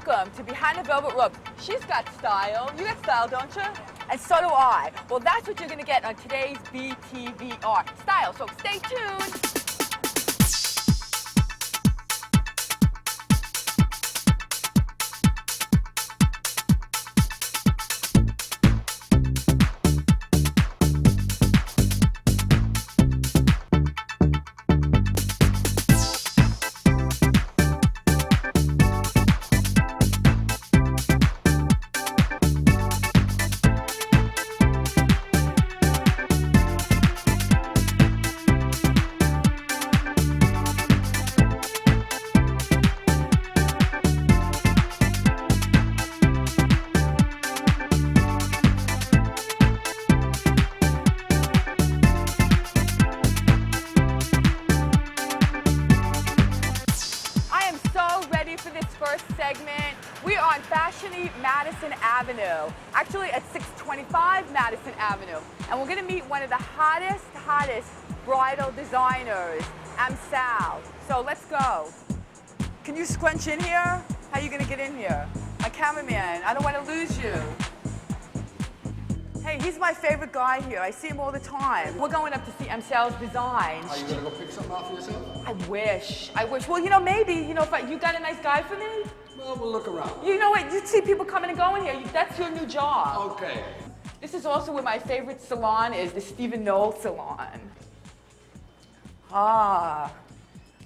welcome to Behind the Velvet Rope. She's got style. You got style, don't you? And so do I. Well, that's what you're going to get on today's Btvr. Style, so stay tuned. Segment. We're on fashiony Madison Avenue, actually at 625 Madison Avenue, and we're going to meet one of the hottest bridal designers, Sal. So let's go. Can you scrunch in here? How are you going to get in here? My cameraman, I don't want to lose you. Hey, he's my favorite guy here. I see him all the time. We're going up to see Sal's designs. Are you going to go pick something out for yourself? I wish. Well, maybe, you got a nice guy for me? Well, we'll look around. You know what? You see people coming and going here. That's your new job. Okay. This is also where my favorite salon is, the Stephen Knoll salon. Ah,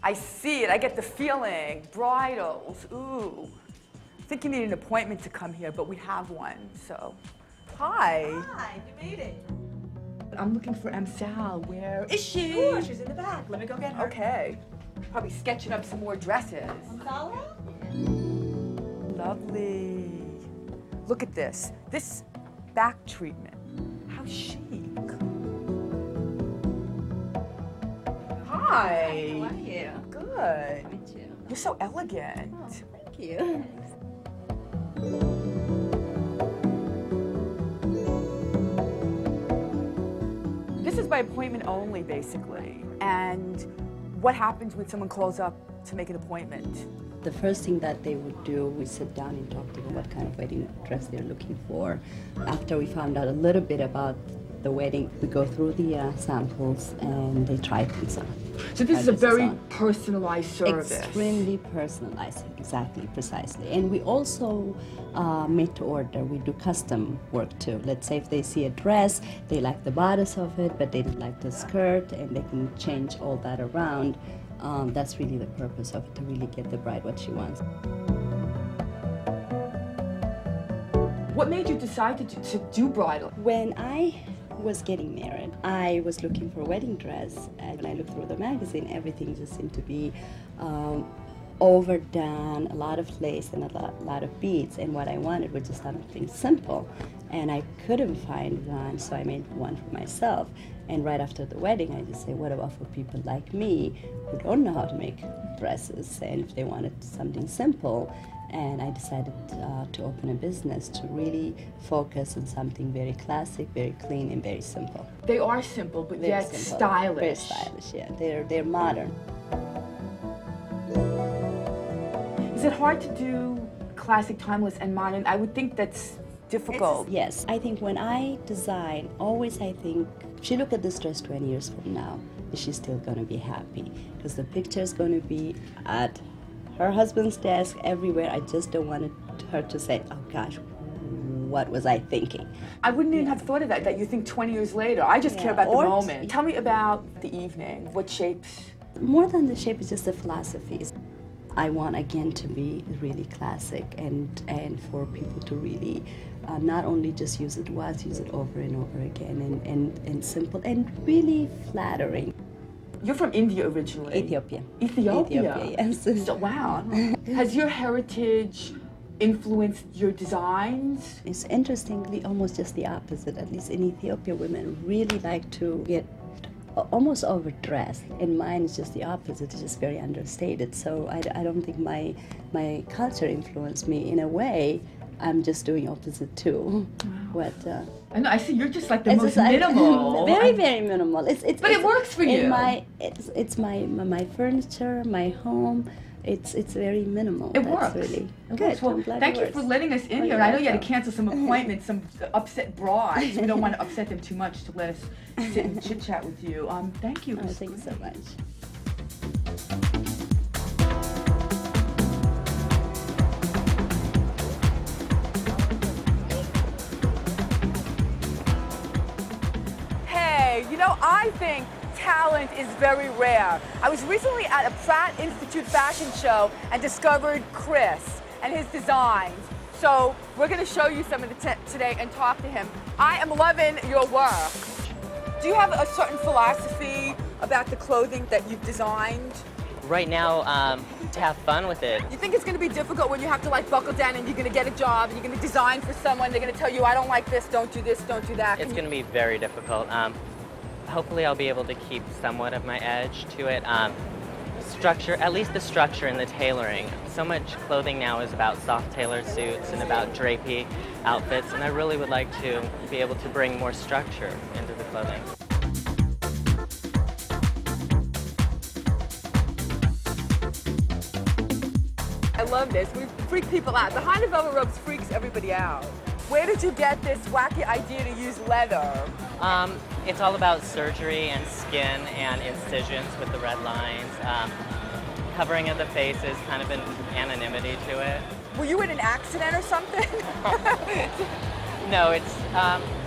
I see it. I get the feeling. Bridals. Ooh. I think you need an appointment to come here, but we have one, so. Hi. Hi, you made it. I'm looking for Sal. Where is she? Oh, she's in the back. Let me go get her. Okay. Probably sketching up some more dresses. Sala? Lovely. Look at this. This back treatment. How chic. Hi. How are you? Good. Me too. You're so elegant. Oh, thank you. This is by appointment only, basically. And what happens when someone calls up to make an appointment? The first thing that they would do, we sit down and talk to them what kind of wedding dress they're looking for. After we found out a little bit about the wedding, we go through the samples and they try things on. So this is a very personalized service. Extremely personalized, exactly, precisely. And we also made to order. We do custom work too. Let's say if they see a dress, they like the bodice of it, but they don't like the skirt, and they can change all that around. That's really the purpose of it, to really get the bride what she wants. What made you decide to do bridal? When I was getting married, I was looking for a wedding dress, and when I looked through the magazine, everything just seemed to be overdone, a lot of lace and a lot of beads, and what I wanted was just something simple, and I couldn't find one, so I made one for myself. And right after the wedding, I just say, what about for people like me who don't know how to make dresses, and if they wanted something simple? And I decided to open a business to really focus on something very classic, very clean, and very simple. They are simple, but yet simple, stylish. Very stylish, yeah. They're modern. Is it hard to do classic, timeless, and modern? I would think that's difficult. Yes, I think when I design, always I think, if she look at this dress 20 years from now, is she still going to be happy? Because the picture is going to be at her husband's desk, everywhere. I just don't want her to say, oh gosh, what was I thinking? I wouldn't even have thought of that you think 20 years later. I just care about the moment. Tell me about the evening. What shapes? More than the shape, it's just the philosophies. I want, again, to be really classic and for people to really not only just use it once, use it over and over again, and simple and really flattering. You're from India originally. Ethiopia. Ethiopia, yes. So, wow. Has your heritage influenced your designs? It's interestingly almost just the opposite. At least in Ethiopia, women really like to get almost overdressed, and mine is just the opposite. It's just very understated. So I don't think my culture influenced me. In a way, I'm just doing opposite too. Wow. But I know. I see. You're just like the most minimal. Very minimal. But it works for you. It's my furniture, my home. it's very minimal. It That's works. really It good. works. Well, I'm glad thank it you works. for letting us in Oh, here. you're I know you had to welcome. cancel some appointments, some upset brides. We don't want to upset them too much to let us sit and chit chat with you. Thank you. Oh, thank you so much. Hey, you know, I think talent is very rare. I was recently at a Pratt Institute fashion show and discovered Chris and his designs. So we're going to show you some of the today and talk to him. I am loving your work. Do you have a certain philosophy about the clothing that you've designed? Right now, to have fun with it. You think it's going to be difficult when you have to like buckle down and you're going to get a job and you're going to design for someone, they're going to tell you, I don't like this, don't do that. It's going to be very difficult. Hopefully I'll be able to keep somewhat of my edge to it. Structure, at least the structure and the tailoring. So much clothing now is about soft tailored suits and about drapey outfits, and I really would like to be able to bring more structure into the clothing. I love this. We freak people out. Behind the velvet ropes freaks everybody out. Where did you get this wacky idea to use leather? It's all about surgery and skin and incisions with the red lines. Covering of the face is kind of an anonymity to it. Were you in an accident or something? No, it's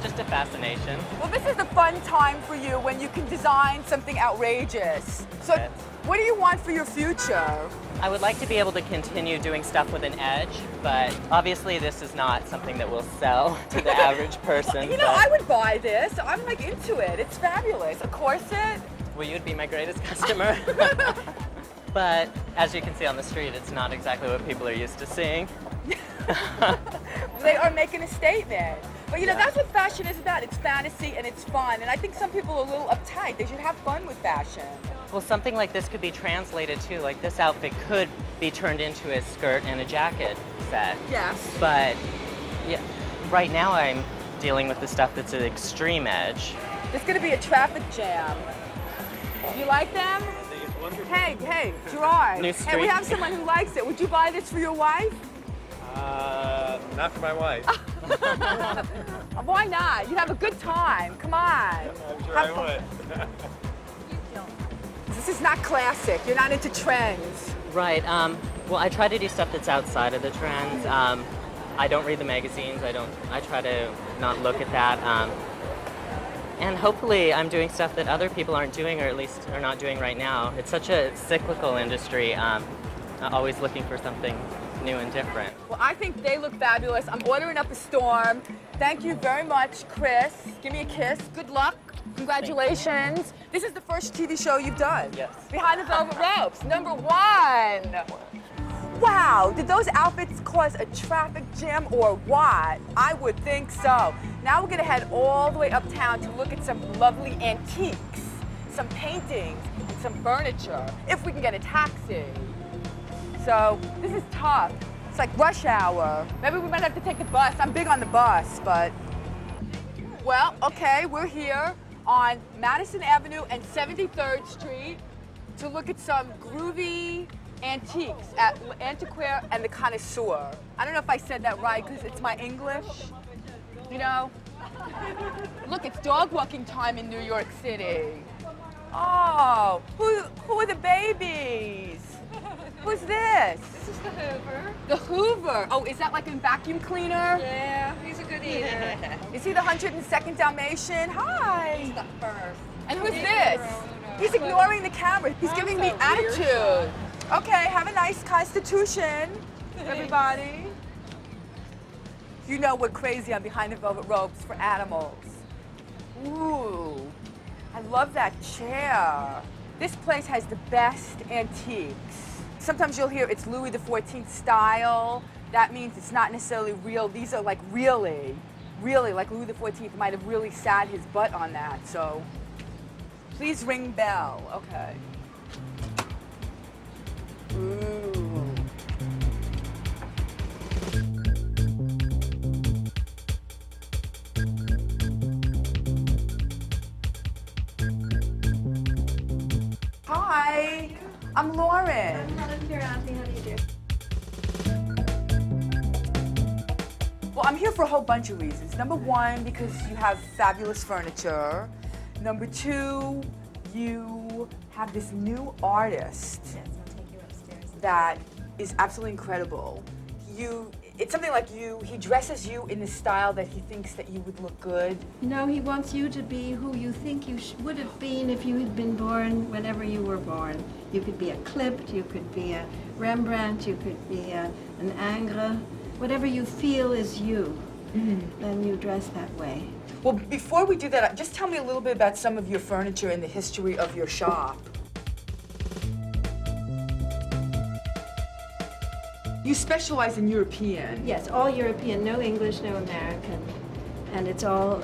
just a fascination. Well, this is the fun time for you when you can design something outrageous. So, Yes. what do you want for your future? I would like to be able to continue doing stuff with an edge, but obviously this is not something that will sell to the average person. You know, but- I would buy this. I'm like into it. It's fabulous. A corset. Well, you'd be my greatest customer. But as you can see on the street, it's not exactly what people are used to seeing. They are making a statement. But you know, Yeah. that's what fashion is about. It's fantasy and it's fun. And I think some people are a little uptight. They should have fun with fashion. Well, something like this could be translated too. Like this outfit could be turned into a skirt and a jacket set. Yes. But yeah, right now I'm dealing with the stuff that's an extreme edge. There's going to be a traffic jam. You like them? Hey, Gerard. New Hey, we street. have someone who likes it. Would you buy this for your wife? Not for my wife. Why not? You'd have a good time. Come on. I'm sure I would. This is not classic. You're not into trends. Right. Well, I try to do stuff that's outside of the trends. I don't read the magazines. I try to not look at that. And hopefully I'm doing stuff that other people aren't doing, or at least are not doing right now. It's such a cyclical industry, always looking for something new and different. Well, I think they look fabulous. I'm ordering up a storm. Thank you very much, Chris. Give me a kiss. Good luck. Congratulations. This is the first TV show you've done. Yes. Behind the Velvet Ropes, #1. Wow, did those outfits cause a traffic jam or what? I would think so. Now we're gonna head all the way uptown to look at some lovely antiques, some paintings, and some furniture, if we can get a taxi. So this is tough. It's like rush hour. Maybe we might have to take the bus. I'm big on the bus, but. Well, okay, we're here on Madison Avenue and 73rd Street to look at some groovy antiques at L'Antiquaire and the Connoisseur. I don't know if I said that right because it's my English, you know? Look, it's dog walking time in New York City. Oh, who are the babies? Who's this? This is the Hoover. The Hoover. Oh, is that like a vacuum cleaner? Yeah, he's a good eater. Is he the 102nd Dalmatian? Hi. He's the first. And who's this? He's ignoring the camera. He's giving me attitude. Okay, have a nice constitution, everybody. You know we're crazy on Behind the Velvet Ropes for animals. Ooh, I love that chair. This place has the best antiques. Sometimes you'll hear it's Louis XIV style. That means it's not necessarily real. These are like really like Louis XIV might have really sat his butt on that. So please ring bell. Okay. Ooh. Hi. I'm Lauren. I'm Helen Ferranti. How do you do? Well, I'm here for a whole bunch of reasons. Number one, because you have fabulous furniture. Number two, you have this new artist that is absolutely incredible. It's something like he dresses you in the style that he thinks that you would look good. No, he wants you to be who you think you would have been if you had been born whenever you were born. You could be a Klimt, you could be a Rembrandt, you could be an Ingres. Whatever you feel is you, then you dress that way. Well, before we do that, just tell me a little bit about some of your furniture and the history of your shop. You specialize in European. Yes, all European, no English, no American. And it's all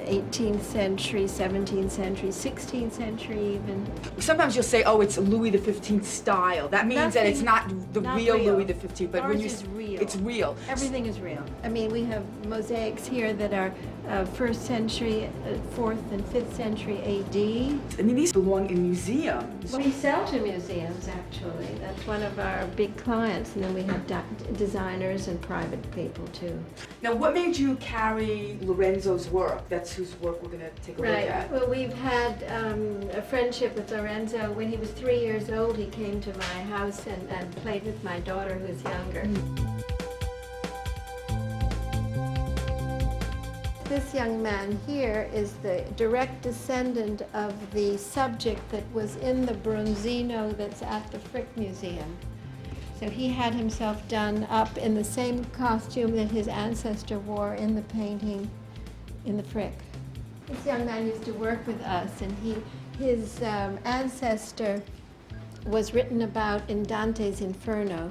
18th century, 17th century, 16th century even. Sometimes you'll say, oh, it's Louis XV style. That means that it's not the not real real. Louis XV, but Ours when you is real. it's real. Everything is real. I mean, we have mosaics here that are 1st century, 4th and 5th century AD. I mean, these belong in museums. We sell to museums, actually. That's one of our big clients. And then we have designers and private people, too. Now, what made you carry Lorenzo's work? That's whose work we're going to take a look at. Well, we've had a friendship with Lorenzo. When he was 3 years old, he came to my house and played with my daughter, who's younger. This young man here is the direct descendant of the subject that was in the Bronzino that's at the Frick Museum. So he had himself done up in the same costume that his ancestor wore in the painting in the Frick. This young man used to work with us, and his ancestor was written about in Dante's Inferno.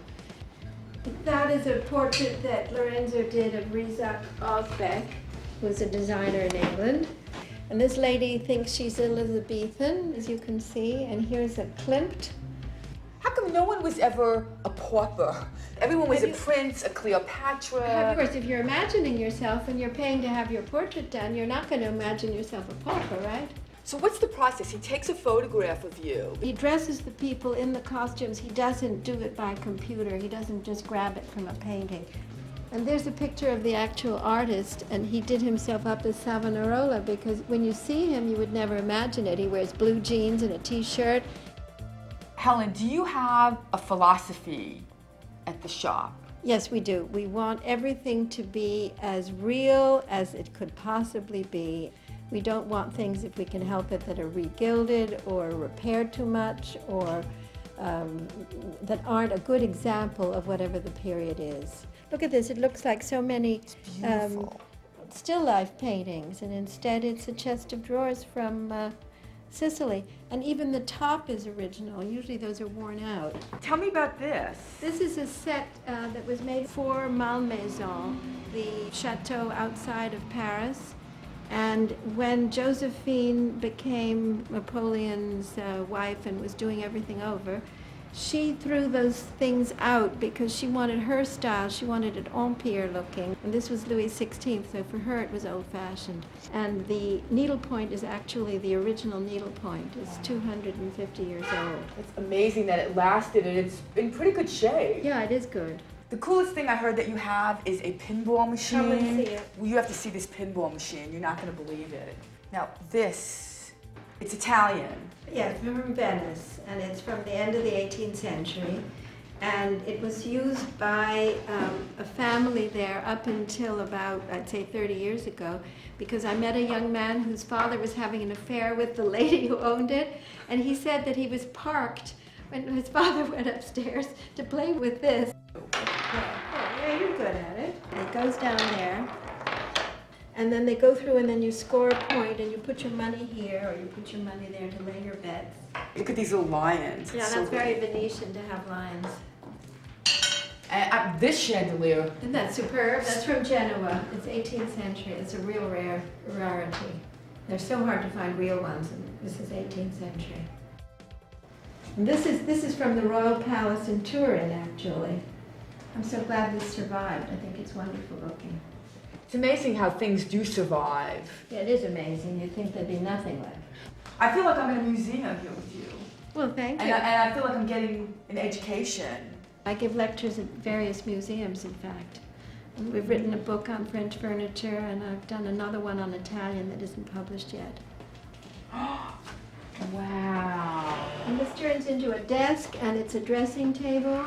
That is a portrait that Lorenzo did of Riza Osbeck, who's a designer in England. And this lady thinks she's Elizabethan, as you can see, and here's a Klimt. How come no one was ever a pauper? Everyone was a prince, a Cleopatra. Of course, if you're imagining yourself and you're paying to have your portrait done, you're not going to imagine yourself a pauper, right? So what's the process? He takes a photograph of you. He dresses the people in the costumes. He doesn't do it by computer. He doesn't just grab it from a painting. And there's a picture of the actual artist, and he did himself up as Savonarola because when you see him, you would never imagine it. He wears blue jeans and a t-shirt. Helen, do you have a philosophy at the shop? Yes, we do. We want everything to be as real as it could possibly be. We don't want things, if we can help it, that are re-gilded or repaired too much or that aren't a good example of whatever the period is. Look at this. It looks like so many still life paintings, and instead it's a chest of drawers from Sicily. And even the top is original. Usually those are worn out. Tell me about this. This is a set that was made for Malmaison, the chateau outside of Paris. And when Josephine became Napoleon's wife and was doing everything over, she threw those things out because she wanted her style. She wanted it empire looking. And this was Louis XVI, so for her it was old-fashioned. And the needlepoint is actually the original needlepoint. It's 250 years old. It's amazing that it lasted and it's in pretty good shape. Yeah, it is good. The coolest thing I heard that you have is a pinball machine. Come and see it. Well, you have to see this pinball machine. You're not going to believe it. Now, this, it's Italian. Yes, from Venice, and it's from the end of the 18th century. And it was used by a family there up until about, I'd say, 30 years ago, because I met a young man whose father was having an affair with the lady who owned it, and he said that he was parked when his father went upstairs to play with this. Yeah, you're good at it. It goes down there. And then they go through, and then you score a point, and you put your money here, or you put your money there to lay your bets. Look at these little lions. Yeah, It's that's so very Venetian to have lions. And this chandelier. Isn't that superb? That's from Genoa. It's 18th century. It's a real rarity. They're so hard to find real ones, and this is 18th century. And this is from the Royal Palace in Turin, actually. I'm so glad this survived. I think it's wonderful looking. It's amazing how things do survive. Yeah, it is amazing. You'd think there'd be nothing left. I feel like I'm in a museum here with you. Well, thank And you. I feel like I'm getting an education. I give lectures at various museums, in fact. And we've written a book on French furniture, and I've done another one on Italian that isn't published yet. Wow. And this turns into a desk, and it's a dressing table.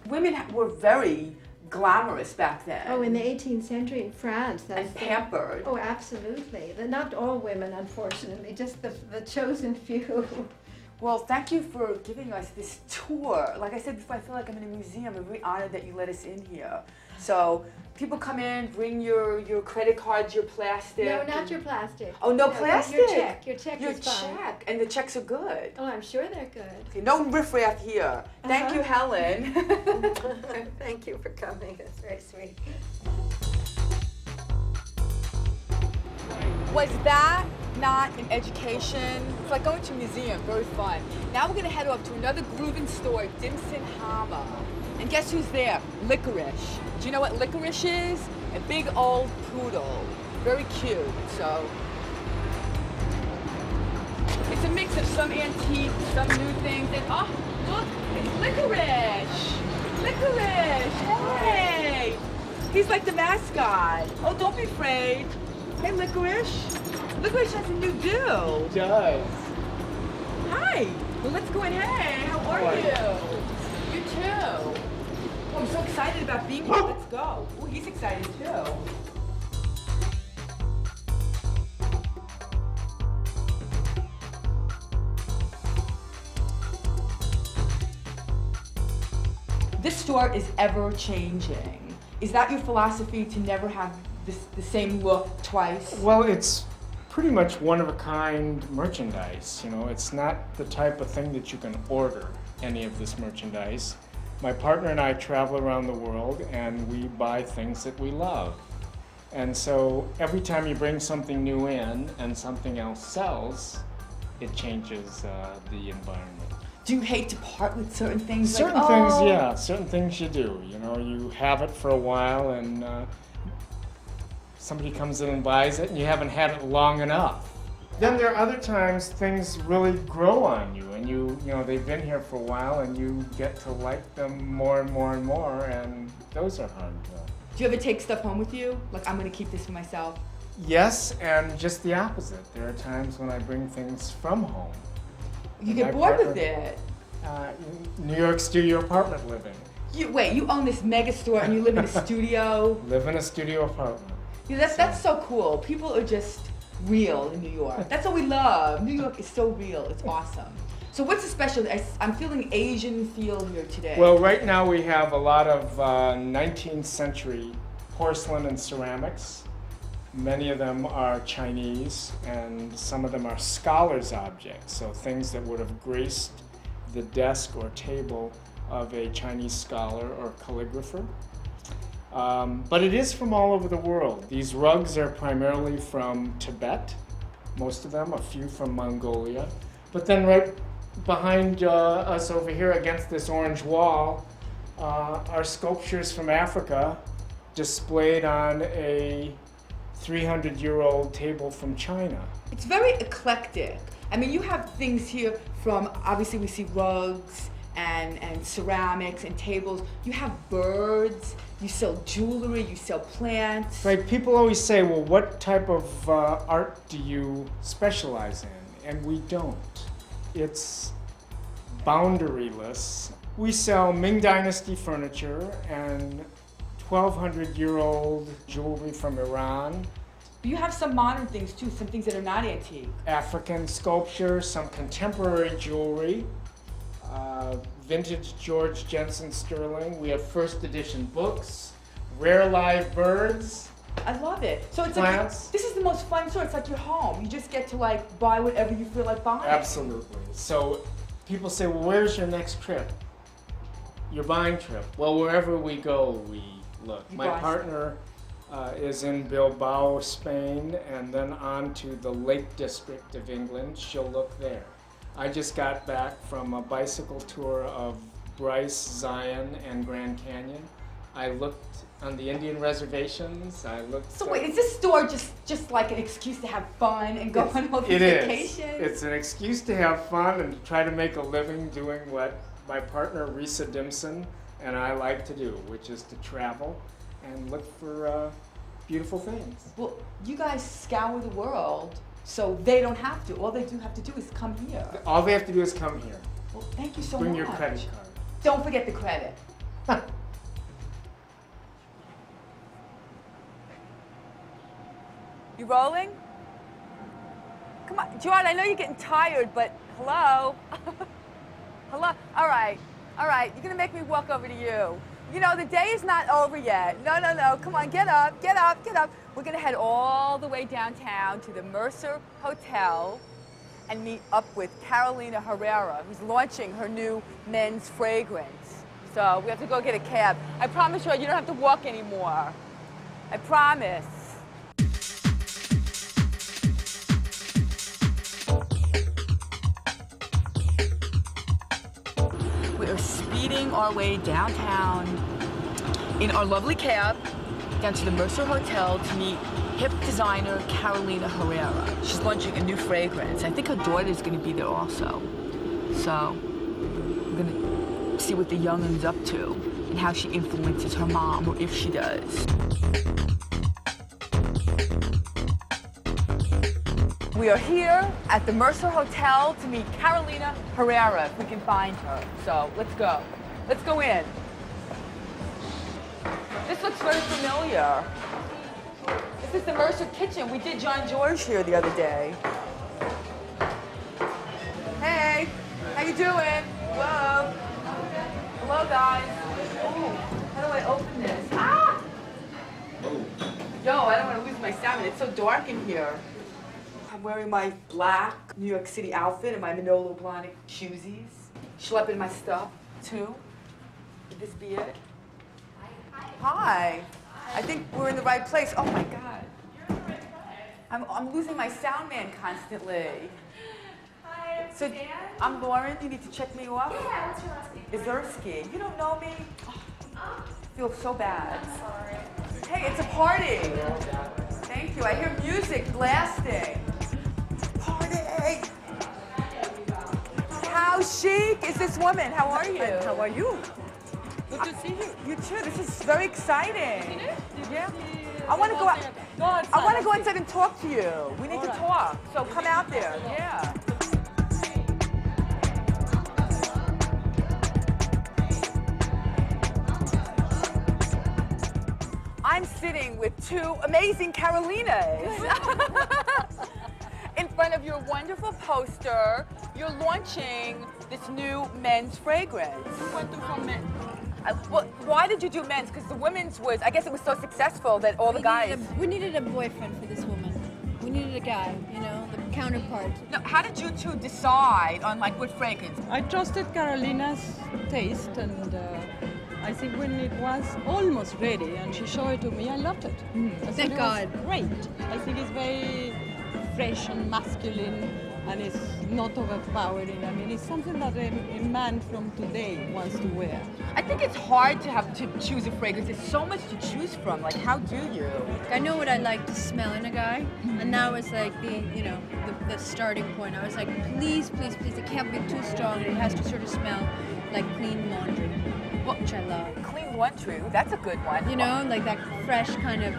Women were very glamorous back then. Oh, in the 18th century in France. And pampered. Oh, absolutely. Not all women, unfortunately, just the chosen few. Well, thank you for giving us this tour. Like I said before, I feel like I'm in a museum. I'm very honored that you let us in here. So people come in, bring your credit cards, your plastic. No, not your plastic. Oh, no plastic? Your check. Your check Your is fine. check. And the checks are good. Oh, I'm sure they're good. Okay, no riffraff here. Thank you, Helen. Thank you for coming. That's very sweet. Was that not an education? It's like going to a museum, very fun. Now we're gonna head off to another grooving store, Dimson Hammer. And guess who's there? Licorice. Do you know what licorice is? A big old poodle. Very cute, so. It's a mix of some antique, some new things, and oh, look, it's Licorice! Licorice, hey! He's like the mascot. Oh, don't be afraid. Hey, Licorice. Licorice has a new do. He does. Hi. Well, let's go in. Hey, how are you? You too. Oh, I'm so excited about being here. Let's go. Oh, he's excited too. This store is ever changing. Is that your philosophy, to never have the same look twice? Well, it's pretty much one-of-a-kind merchandise. You know, it's not the type of thing that you can order, any of this merchandise. My partner and I travel around the world, and we buy things that we love. And so every time you bring something new in and something else sells, it changes the environment. Do you hate to part with certain things? Certain like, things, oh, yeah, certain things you do. You know, you have it for a while, and somebody comes in and buys it, and you haven't had it long enough. Then there are other times things really grow on you, and you know, they've been here for a while, and you get to like them more and more and more, and those are hard to. Do you ever take stuff home with you? Like, I'm gonna keep this for myself. Yes, and just the opposite. There are times when I bring things from home. You get bored with it. New York studio apartment living. You own this mega store and you live in a studio. Live in a studio apartment. Yeah, that's so cool. People are just real in New York. That's what we love. New York is so real. It's awesome. So what's the special? I'm feeling Asian feel here today. Well, right now we have a lot of 19th century porcelain and ceramics. Many of them are Chinese, and some of them are scholars' objects, so things that would have graced the desk or table of a Chinese scholar or calligrapher. But it is from all over the world. These rugs are primarily from Tibet, most of them, a few from Mongolia. But then right behind us over here against this orange wall are sculptures from Africa displayed on a 300-year-old table from China. It's very eclectic. I mean, you have things here from, obviously we see rugs and ceramics and tables. You have birds, you sell jewelry, you sell plants. Right, people always say, well, what type of art do you specialize in? And we don't. It's boundaryless. We sell Ming Dynasty furniture and 1,200-year-old jewelry from Iran. But you have some modern things too, some things that are not antique. African sculpture, some contemporary jewelry, vintage George Jensen sterling. We have first edition books, rare live birds. I love it. So it's plants. like, this is the most fun store. It's like your home. You just get to like buy whatever you feel like buying. Absolutely. So people say, well, where's your next trip? Your buying trip? Well, wherever we go, we look. My partner is in Bilbao, Spain, and then on to the Lake District of England. She'll look there. I just got back from a bicycle tour of Bryce, Zion, and Grand Canyon. I looked on the Indian reservations. I looked. So wait, is this store just like an excuse to have fun and go on all these It is. vacations? It's an excuse to have fun and try to make a living doing what my partner Risa Dimson and I like to do, which is to travel and look for beautiful things. Well, you guys scour the world, so they don't have to. All they do have to do is come here. All they have to do is come here. Well, thank you so Bring much. your credit card. Don't forget the credit. You rolling? Come on, Gerard, I know you're getting tired, but hello? Hello? All right, you're gonna make me walk over to you. You know, the day is not over yet. No, come on, get up. We're gonna head all the way downtown to the Mercer Hotel and meet up with Carolina Herrera, who's launching her new men's fragrance. So we have to go get a cab. I promise you, you don't have to walk anymore. I promise. We are speeding our way downtown in our lovely cab down to the Mercer Hotel to meet hip designer Carolina Herrera. She's launching a new fragrance. I think her daughter's gonna be there also. So we're gonna see what the youngin's up to and how she influences her mom, or if she does. We are here at the Mercer Hotel to meet Carolina Herrera, if we can find her. So let's go. Let's go in. This looks very familiar. This is the Mercer kitchen. We did John George here the other day. Hey, how you doing? Hello. Hello, guys. Ooh, how do I open this? Ah! Yo, I don't want to lose my salmon. It's so dark in here. I'm wearing my black New York City outfit and my Manolo Blahnik shoesies. Schlepping my stuff, too. Could this be it? Hi. I think we're in the right place. Oh, my God. You're in the right place. I'm losing my sound man constantly. Hi, So, I'm Lauren. You need to check me off. Yeah, what's your last name? Izursky. You don't know me? Oh, I feel so bad. I'm sorry. Hey, it's a party. Thank you. I hear music blasting. Party. How chic is this woman? How are you? How are you? Good to see you. You too. This is very exciting. Yeah. I want to Go go. outside. Go outside. I want to go outside and talk to you. We need to All right. talk. So come out there. Yeah. I'm sitting with two amazing Carolinas in front of your wonderful poster. You're launching this new men's fragrance. Went to from men. Well, why did you do men's? Because the women's was, I guess it was so successful that all the guys. We needed a boyfriend for this woman. We needed a guy, you know, the counterpart. Now, how did you two decide on like what fragrance? I trusted Carolina's taste, and I think when it was almost ready and she showed it to me, I loved it. I thought Thank it God. was great. I think it's very fresh and masculine, and it's not overpowering. I mean, it's something that a man from today wants to wear. I think it's hard to have to choose a fragrance. There's so much to choose from. Like, how do you? I know what I like to smell in a guy, and now it's like the starting point. I was like, please, it can't be too strong. It has to sort of smell like clean laundry, which I love. Clean laundry. That's a good one. You know, like that fresh kind of.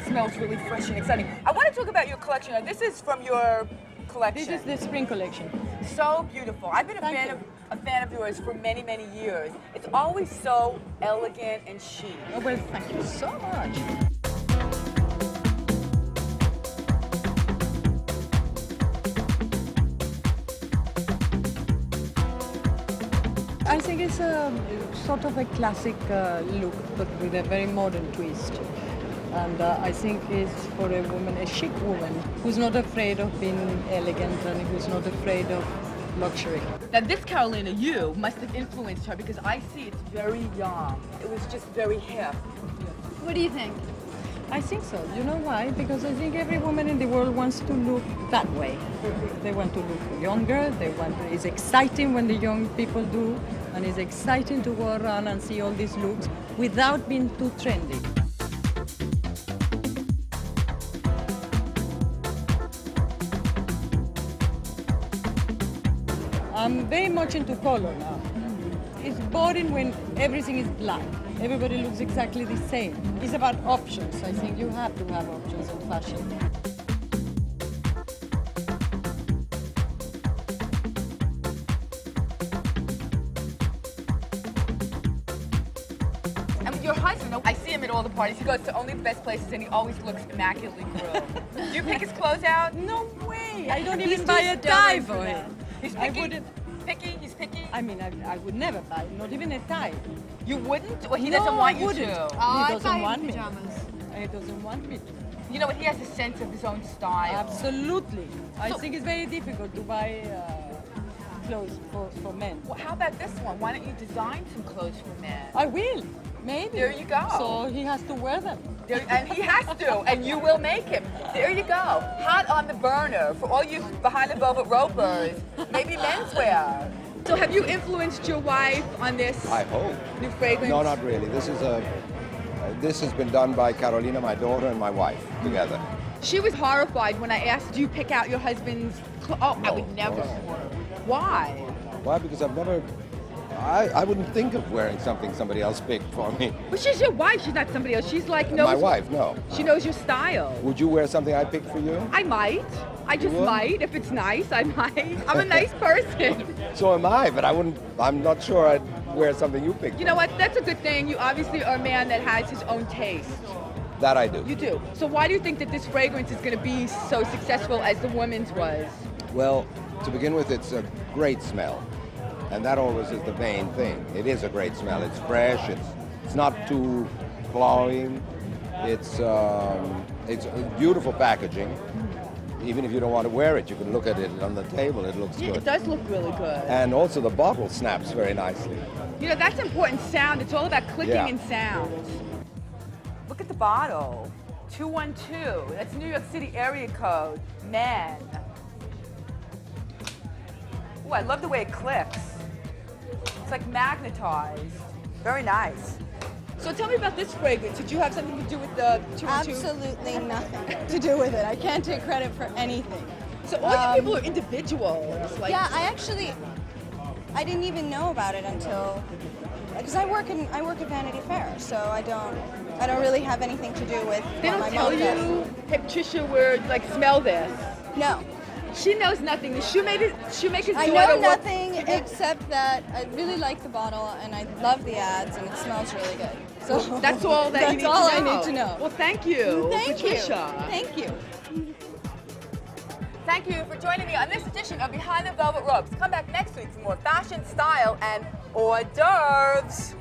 Smells really fresh and exciting. I want to talk about your collection. Now, this is from your collection. This is the spring collection. So beautiful. I've been a Thank fan of yours for many, many years. It's always so elegant and chic. Oh, well, thank you so much. I think it's a sort of a classic look, but with a very modern twist. And I think it's for a woman, a chic woman, who's not afraid of being elegant and who's not afraid of luxury. Now this Carolina, you must have influenced her because I see it's very young. It was just very hip. What do you think? I think so. You know why? Because I think every woman in the world wants to look that way. They want to look younger. It's exciting when the young people do, and it's exciting to go around and see all these looks. without being too trendy. I'm very much into color now. It's boring when everything is black. Everybody looks exactly the same. It's about options. I think you have to have options in fashion. And your husband, I see him at all the parties. He goes to only the best places and he always looks immaculately groomed. Do you pick his clothes out? No way! I don't even buy a tie for him. He's I picky? wouldn't. Picky? He's picky? I mean, I would never buy, not even a tie. You wouldn't? Or he No, doesn't want I you wouldn't. to? He doesn't want me. He doesn't want me to. You know what? He has a sense of his own style. Absolutely. I So- think it's very difficult to buy clothes for men. Well, how about this one? Why don't you design some clothes for men? I will, maybe. There you go. So he has to wear them. And he has to, and you will make him. There you go. Hot on the burner for all you behind the velvet ropers. Maybe menswear. So have you influenced your wife on this I hope. new fragrance? No, not really. This has been done by Carolina, my daughter, and my wife together. She was horrified when I asked, do you pick out your husband's clothes? Oh, I No, would never. no. Why? Why? Because I wouldn't think of wearing something somebody else picked for me. But she's your wife. She's not somebody else. She's like, knows. My wife, no. She knows your style. Would you wear something I picked for you? I might. I just would? might. If it's nice, I might. I'm a nice person. So am I, but I'm not sure I'd wear something you picked. You know what? That's a good thing. You obviously are a man that has his own taste. That I do. You do. So why do you think that this fragrance is going to be so successful as the woman's was? Well, to begin with, it's a great smell. And that always is the main thing. It is a great smell. It's fresh. It's not too cloying. It's beautiful packaging. Even if you don't want to wear it, you can look at it on the table. It looks Yeah, good. it does look really good. And also the bottle snaps very nicely. You know, that's important sound. It's all about clicking Yeah. and sound. Look at the bottle. 212. That's New York City area code. Men. Ooh, I love the way it clicks. It's like magnetized. Very nice. So tell me about this fragrance. Did you have something to do with the 212? Absolutely nothing to do with it. I can't take credit for anything. So all you people are individuals. Like, Yeah, I didn't even know about it until, because I work at Vanity Fair, so I don't really have anything to do with they what don't my tell mom does. you, hey Patricia, we're like, smell this. No. She knows nothing. The shoemaker's I daughter know nothing except that I really like the bottle and I love the ads and it smells really good. So That's all that you need to know. That's all I need to know. Well, thank you, Thank Patricia. you. Thank you. Thank you for joining me on this edition of Behind the Velvet Ropes. Come back next week for more fashion, style, and hors d'oeuvres.